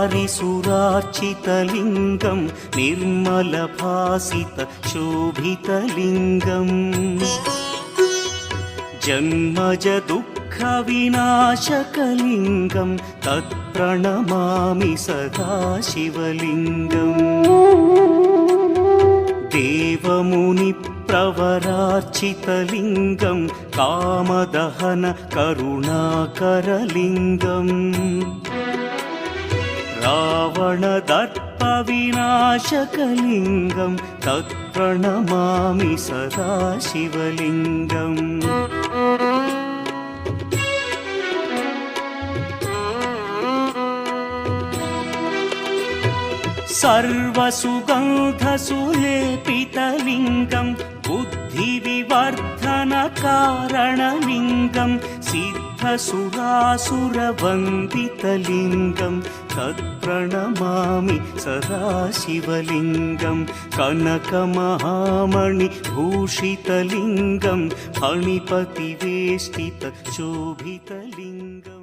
वारिसुरार्चितलिङ्गं निर्मलभासितशोभितलिङ्गम् जन्मजदुःखविनाशकलिङ्गं तत्प्रणमामि सदा शिवलिङ्गम् देवमुनिप्रवरार्चितलिङ्गं कामदहन करुणाकरलिङ्गम् रावणदर्पविनाशकलिङ्गं तत्प्रणमामि सदा शिवलिङ्गम् सर्वसुगन्धसुलेपितलिङ्गं बुद्धिविवर्धनकारणलिङ्गं सिद्धसुरासुरवन्दितलिङ्गं तत्प्रणमामि सदा शिवलिङ्गं कनकमहामणिभूषितलिङ्गं फणिपतिवेष्टितशोभितलिङ्गम्